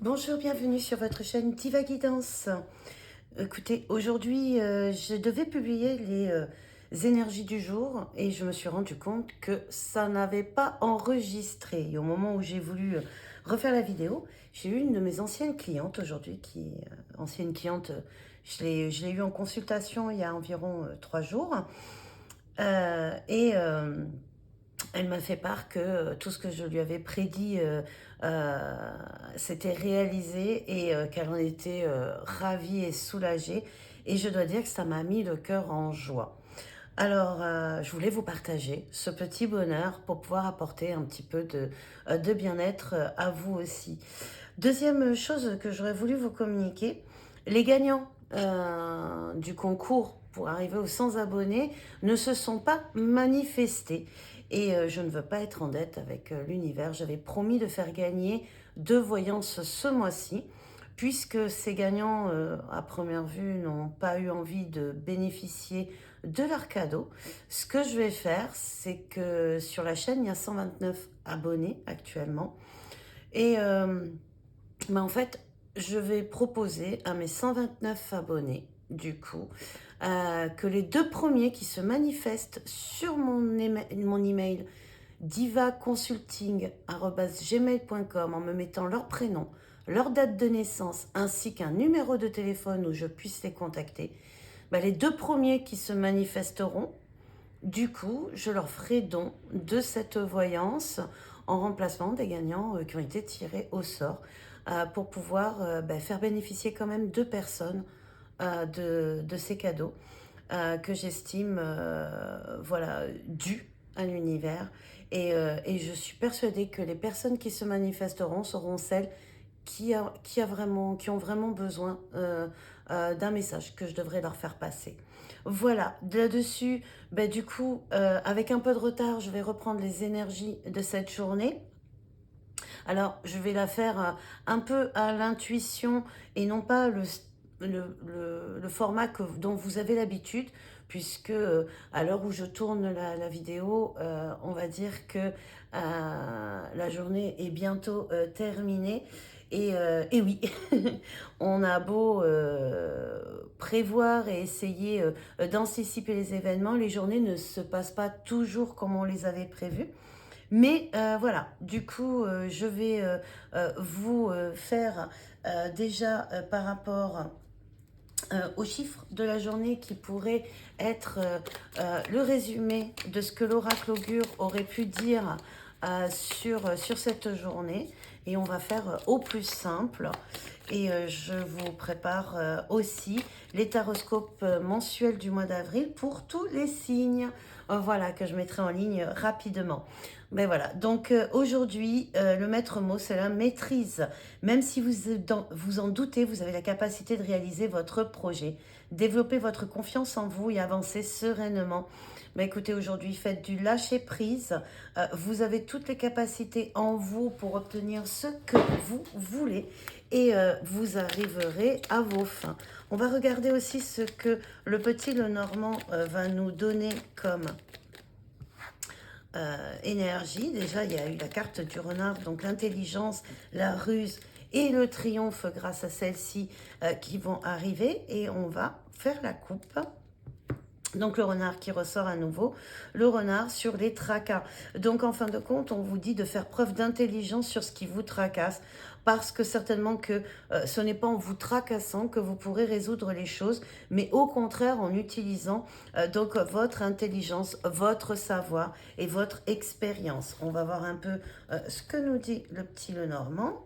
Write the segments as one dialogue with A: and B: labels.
A: Bonjour, bienvenue sur votre chaîne Diva Guidance. Écoutez, aujourd'hui, je devais publier les énergies du jour et je me suis rendu compte que ça n'avait pas enregistré. Et au moment où j'ai voulu refaire la vidéo, j'ai eu une de mes anciennes clientes aujourd'hui, ancienne cliente, je l'ai eu en consultation il y a environ 3 jours. Et elle m'a fait part que tout ce que je lui avais prédit s'était réalisé et qu'elle en était ravie et soulagée. Et je dois dire que ça m'a mis le cœur en joie. Alors, je voulais vous partager ce petit bonheur pour pouvoir apporter un petit peu de bien-être à vous aussi. Deuxième chose que j'aurais voulu vous communiquer, les gagnants du concours pour arriver aux 100 abonnés ne se sont pas manifestés. Et je ne veux pas être en dette avec l'univers. J'avais promis de faire gagner 2 voyances ce mois-ci, puisque ces gagnants, à première vue, n'ont pas eu envie de bénéficier de leur cadeau. Ce que je vais faire, c'est que sur la chaîne, il y a 129 abonnés actuellement. Et en fait, je vais proposer à mes 129 abonnés, du coup, que les 2 premiers qui se manifestent sur mon email divaconsulting@gmail.com en me mettant leur prénom, leur date de naissance ainsi qu'un numéro de téléphone où je puisse les contacter, les 2 premiers qui se manifesteront, du coup, je leur ferai don de cette voyance en remplacement des gagnants qui ont été tirés au sort pour pouvoir faire bénéficier quand même 2 personnes de ces cadeaux que j'estime voilà, dus à l'univers. Et je suis persuadée que les personnes qui se manifesteront seront celles qui ont vraiment besoin d'un message que je devrais leur faire passer. Voilà, là-dessus, du coup, avec un peu de retard, je vais reprendre les énergies de cette journée. Alors, je vais la faire un peu à l'intuition et non pas le format dont vous avez l'habitude, puisque à l'heure où je tourne la vidéo, on va dire que la journée est bientôt terminée. Et oui, on a beau prévoir et essayer d'anticiper les événements, les journées ne se passent pas toujours comme on les avait prévues. Mais voilà, du coup, je vais vous faire déjà par rapport aux chiffres de la journée qui pourrait être le résumé de ce que l'oracle augure aurait pu dire sur cette journée. Et on va faire au plus simple. Et je vous prépare aussi les taroscopes mensuels du mois d'avril pour tous les signes. Voilà, que je mettrai en ligne rapidement. Ben voilà, donc aujourd'hui, le maître mot, c'est la maîtrise. Même si vous en doutez, vous avez la capacité de réaliser votre projet, développer votre confiance en vous et avancer sereinement. Ben écoutez, aujourd'hui, faites du lâcher-prise. Vous avez toutes les capacités en vous pour obtenir ce que vous voulez et vous arriverez à vos fins. On va regarder aussi ce que le petit Lenormand va nous donner comme énergie. Déjà, il y a eu la carte du renard, donc l'intelligence, la ruse et le triomphe grâce à celle-ci qui vont arriver. Et on va faire la coupe. Donc le renard qui ressort à nouveau, le renard sur les tracas. Donc en fin de compte, on vous dit de faire preuve d'intelligence sur ce qui vous tracasse, parce que certainement que ce n'est pas en vous tracassant que vous pourrez résoudre les choses, mais au contraire en utilisant donc votre intelligence, votre savoir et votre expérience. On va voir un peu ce que nous dit le petit Lenormand.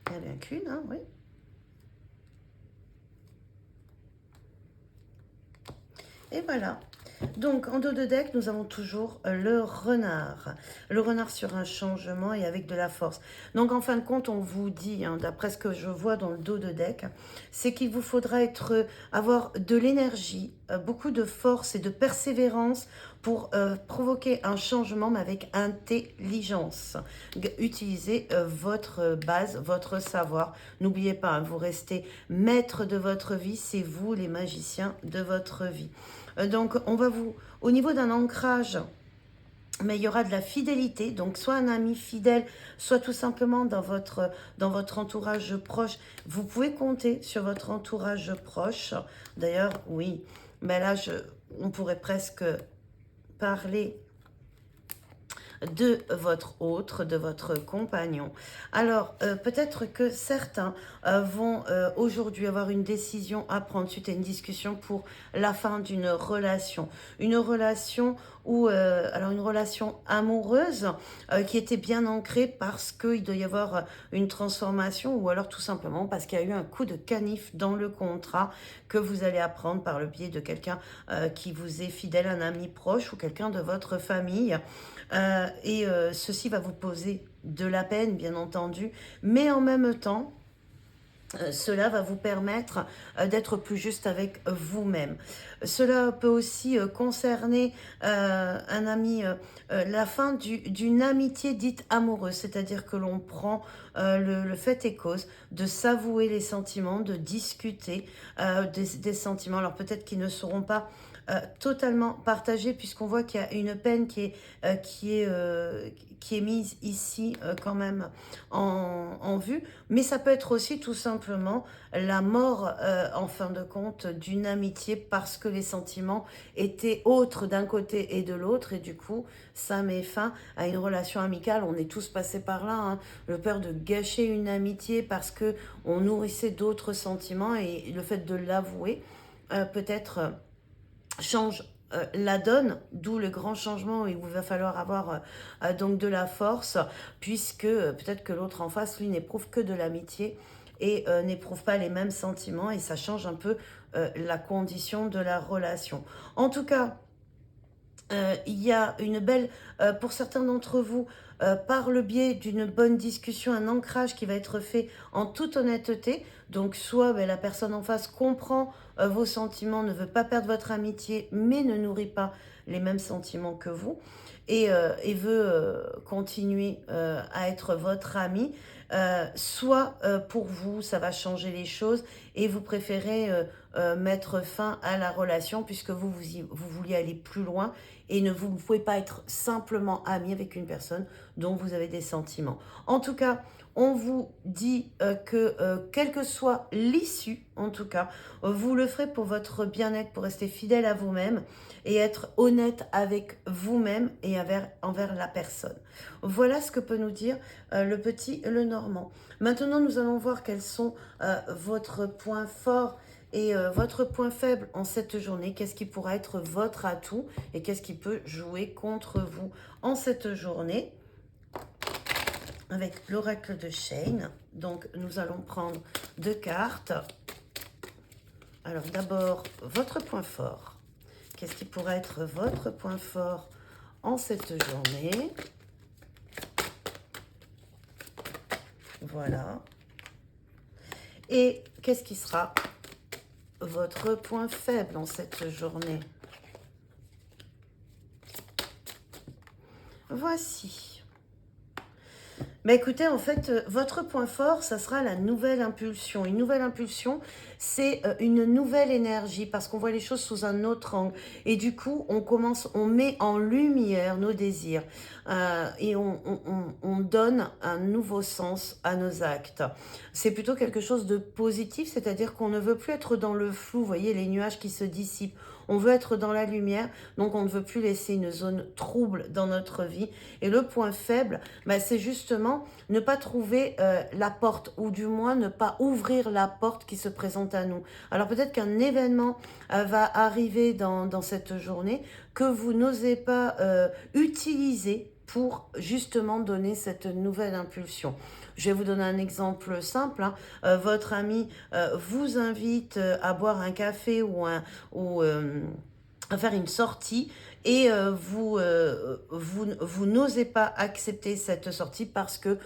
A: Il n'y a bien qu'une, hein, oui. Et voilà. Donc, en dos de deck, nous avons toujours le renard. Le renard sur un changement et avec de la force. Donc, en fin de compte, on vous dit, hein, d'après ce que je vois dans le dos de deck, c'est qu'il vous faudra avoir de l'énergie, beaucoup de force et de persévérance pour provoquer un changement, mais avec intelligence. Utilisez votre base, votre savoir. N'oubliez pas, hein, vous restez maître de votre vie, c'est vous les magiciens de votre vie. Donc, on va vous, au niveau d'un ancrage, mais il y aura de la fidélité, donc soit un ami fidèle, soit tout simplement dans votre entourage proche. Vous pouvez compter sur votre entourage proche. D'ailleurs, oui, mais là, on pourrait presque parler de votre autre, de votre compagnon. Alors, peut-être que certains vont aujourd'hui avoir une décision à prendre suite à une discussion pour la fin d'une relation. Une relation ou alors une relation amoureuse qui était bien ancrée parce qu'il doit y avoir une transformation ou alors tout simplement parce qu'il y a eu un coup de canif dans le contrat que vous allez apprendre par le biais de quelqu'un qui vous est fidèle, un ami proche ou quelqu'un de votre famille. Ceci va vous poser de la peine, bien entendu, mais en même temps, cela va vous permettre d'être plus juste avec vous-même. Cela peut aussi concerner un ami, la fin d'une amitié dite amoureuse, c'est-à-dire que l'on prend le fait et cause de s'avouer les sentiments, de discuter des sentiments. Alors peut-être qu'ils ne seront pas totalement partagés puisqu'on voit qu'il y a une peine qui est mise ici quand même en vue, mais ça peut être aussi tout simplement la mort en fin de compte d'une amitié parce que les sentiments étaient autres d'un côté et de l'autre et du coup ça met fin à une relation amicale. On est tous passés par là, hein. Le peur de gâcher une amitié parce que on nourrissait d'autres sentiments et le fait de l'avouer peut-être change la donne, d'où le grand changement où il va falloir avoir donc de la force, puisque peut-être que l'autre en face, lui, n'éprouve que de l'amitié et n'éprouve pas les mêmes sentiments, et ça change un peu la condition de la relation. En tout cas, il y a une belle, pour certains d'entre vous, par le biais d'une bonne discussion, un ancrage qui va être fait en toute honnêteté. Donc soit la personne en face comprend vos sentiments, ne veut pas perdre votre amitié, mais ne nourrit pas les mêmes sentiments que vous et veut continuer à être votre ami. Soit pour vous, ça va changer les choses et vous préférez mettre fin à la relation puisque vous vouliez aller plus loin et vous ne pouvez pas être simplement ami avec une personne dont vous avez des sentiments. En tout cas, on vous dit que quelle que soit l'issue, en tout cas, vous le ferez pour votre bien-être, pour rester fidèle à vous-même et être honnête avec vous-même et envers la personne. Voilà ce que peut nous dire le petit Lenormand. Maintenant, nous allons voir quels sont votre points forts et votre point faible en cette journée. Qu'est-ce qui pourra être votre atout et qu'est-ce qui peut jouer contre vous en cette journée avec l'oracle de Shane. Donc, nous allons prendre 2 cartes. Alors, d'abord, votre point fort. Qu'est-ce qui pourrait être votre point fort en cette journée? Voilà. Et qu'est-ce qui sera votre point faible en cette journée? Voici. Mais écoutez, en fait, votre point fort, ça sera la nouvelle impulsion. Une nouvelle impulsion, c'est une nouvelle énergie parce qu'on voit les choses sous un autre angle. Et du coup, on met en lumière nos désirs et on donne un nouveau sens à nos actes. C'est plutôt quelque chose de positif, c'est-à-dire qu'on ne veut plus être dans le flou, vous voyez, les nuages qui se dissipent. On veut être dans la lumière, donc on ne veut plus laisser une zone trouble dans notre vie. Et le point faible, c'est justement ne pas trouver la porte, ou du moins ne pas ouvrir la porte qui se présente à nous. Alors peut-être qu'un événement va arriver dans cette journée que vous n'osez pas utiliser pour justement donner cette nouvelle impulsion. Je vais vous donner un exemple simple. Votre ami vous invite à boire un café ou à faire une sortie et vous n'osez pas accepter cette sortie parce que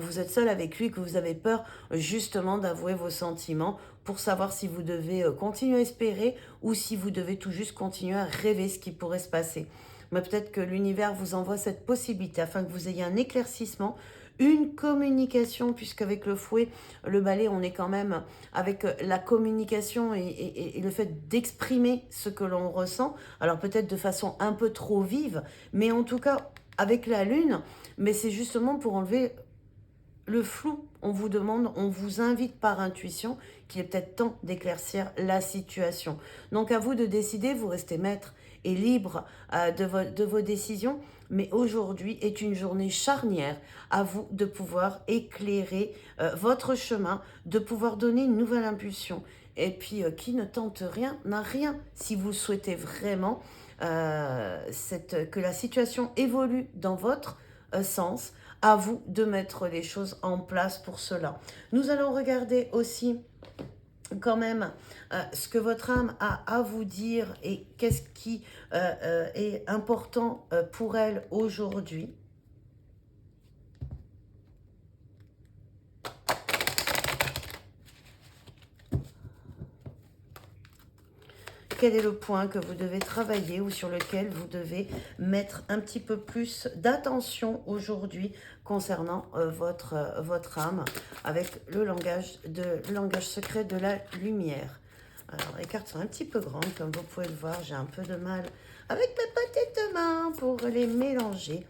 A: vous êtes seul avec lui et que vous avez peur justement d'avouer vos sentiments pour savoir si vous devez continuer à espérer ou si vous devez tout juste continuer à rêver ce qui pourrait se passer. mais peut-être que l'univers vous envoie cette possibilité afin que vous ayez un éclaircissement, une communication, puisqu'avec le fouet, le balai, on est quand même avec la communication et le fait d'exprimer ce que l'on ressent, alors peut-être de façon un peu trop vive, mais en tout cas avec la lune, mais c'est justement pour enlever le flou. On vous demande, on vous invite par intuition qu'il est peut-être temps d'éclaircir la situation. Donc à vous de décider, vous restez maître et libre de vos décisions, mais aujourd'hui est une journée charnière, à vous de pouvoir éclairer votre chemin, de pouvoir donner une nouvelle impulsion. Et puis qui ne tente rien n'a rien. Si vous souhaitez vraiment que la situation évolue dans votre sens, à vous de mettre les choses en place pour cela. Nous allons regarder aussi quand même ce que votre âme a à vous dire et qu'est-ce qui est important pour elle aujourd'hui. Quel est le point que vous devez travailler ou sur lequel vous devez mettre un petit peu plus d'attention aujourd'hui concernant votre âme avec le langage secret de la lumière. Alors, les cartes sont un petit peu grandes, comme vous pouvez le voir. J'ai un peu de mal avec mes petites mains pour les mélanger,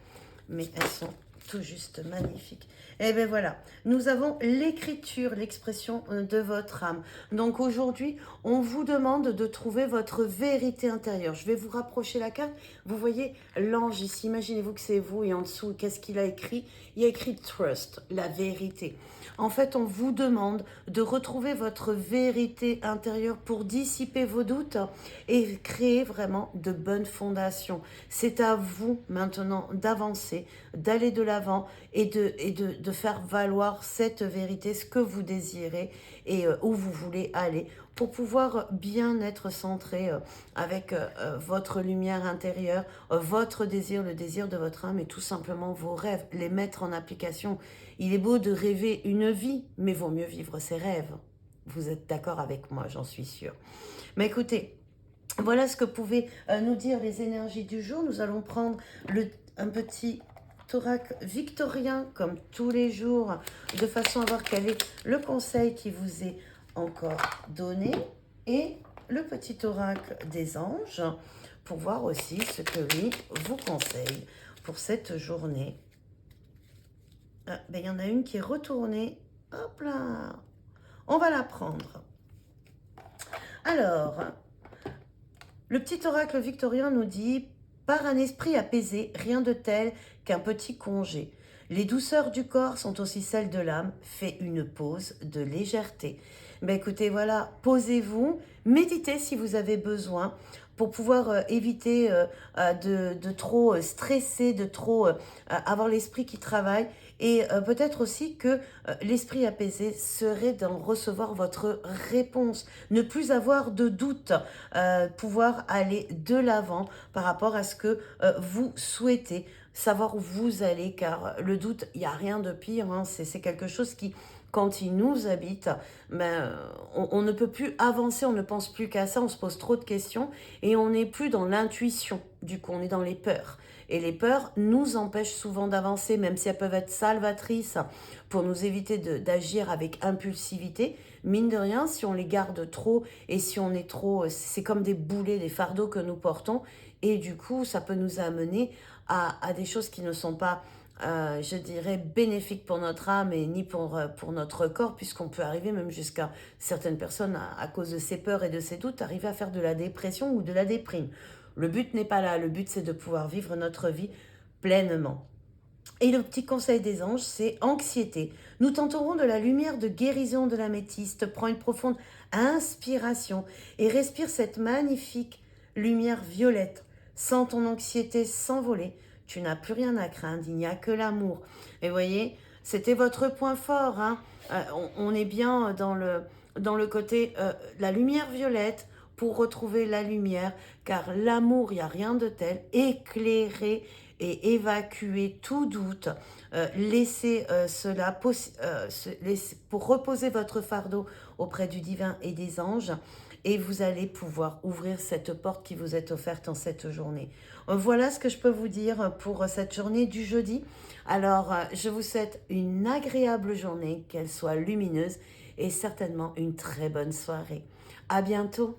A: mais elles sont tout juste magnifiques. Et bien voilà, nous avons l'écriture, l'expression de votre âme. Donc aujourd'hui, on vous demande de trouver votre vérité intérieure. Je vais vous rapprocher la carte. Vous voyez l'ange ici, imaginez-vous que c'est vous et en dessous, qu'est-ce qu'il a écrit? Il a écrit trust, la vérité. En fait, on vous demande de retrouver votre vérité intérieure pour dissiper vos doutes et créer vraiment de bonnes fondations. C'est à vous maintenant d'avancer, d'aller de l'avant et de faire valoir cette vérité, ce que vous désirez et où vous voulez aller pour pouvoir bien être centré avec votre lumière intérieure, votre désir, le désir de votre âme et tout simplement vos rêves, les mettre en application. Il est beau de rêver une vie, mais vaut mieux vivre ses rêves. Vous êtes d'accord avec moi, j'en suis sûre. Mais écoutez, voilà ce que pouvaient nous dire les énergies du jour. Nous allons prendre un petit oracle victorien, comme tous les jours, de façon à voir quel est le conseil qui vous est encore donné. Et le petit oracle des anges, pour voir aussi ce que lui vous conseille pour cette journée. Ah, ben, y en a une qui est retournée. Hop là. On va la prendre. Alors, le petit oracle victorien nous dit « Par un esprit apaisé, rien de tel qu'un petit congé. Les douceurs du corps sont aussi celles de l'âme. Fais une pause de légèreté. » Ben écoutez, voilà, posez-vous, méditez si vous avez besoin pour pouvoir éviter de trop stresser, de trop avoir l'esprit qui travaille. Et peut-être aussi que l'esprit apaisé serait d'en recevoir votre réponse. Ne plus avoir de doute, pouvoir aller de l'avant par rapport à ce que vous souhaitez, savoir où vous allez, car le doute, il n'y a rien de pire, hein, c'est quelque chose qui, quand il nous habite, ben, on ne peut plus avancer, on ne pense plus qu'à ça, on se pose trop de questions et on n'est plus dans l'intuition, du coup on est dans les peurs. Et les peurs nous empêchent souvent d'avancer, même si elles peuvent être salvatrices pour nous éviter d'agir avec impulsivité. Mine de rien, si on les garde trop et si on est trop... C'est comme des boulets, des fardeaux que nous portons. Et du coup, ça peut nous amener à des choses qui ne sont pas, je dirais, bénéfiques pour notre âme et ni pour notre corps, puisqu'on peut arriver même jusqu'à certaines personnes, à cause de ces peurs et de ces doutes, arriver à faire de la dépression ou de la déprime. Le but n'est pas là, le but c'est de pouvoir vivre notre vie pleinement. Et le petit conseil des anges, c'est anxiété. Nous tenterons de la lumière de guérison de l'améthyste. Prends une profonde inspiration et respire cette magnifique lumière violette. Sens ton anxiété s'envoler. Tu n'as plus rien à craindre, il n'y a que l'amour. Et voyez, c'était votre point fort. Hein. On est bien dans le côté la lumière violette, pour retrouver la lumière, car l'amour, il n'y a rien de tel, éclairer et évacuer tout doute, laissez cela pour reposer votre fardeau auprès du divin et des anges, et vous allez pouvoir ouvrir cette porte qui vous est offerte en cette journée. Voilà ce que je peux vous dire pour cette journée du jeudi. Alors, je vous souhaite une agréable journée, qu'elle soit lumineuse et certainement une très bonne soirée. À bientôt.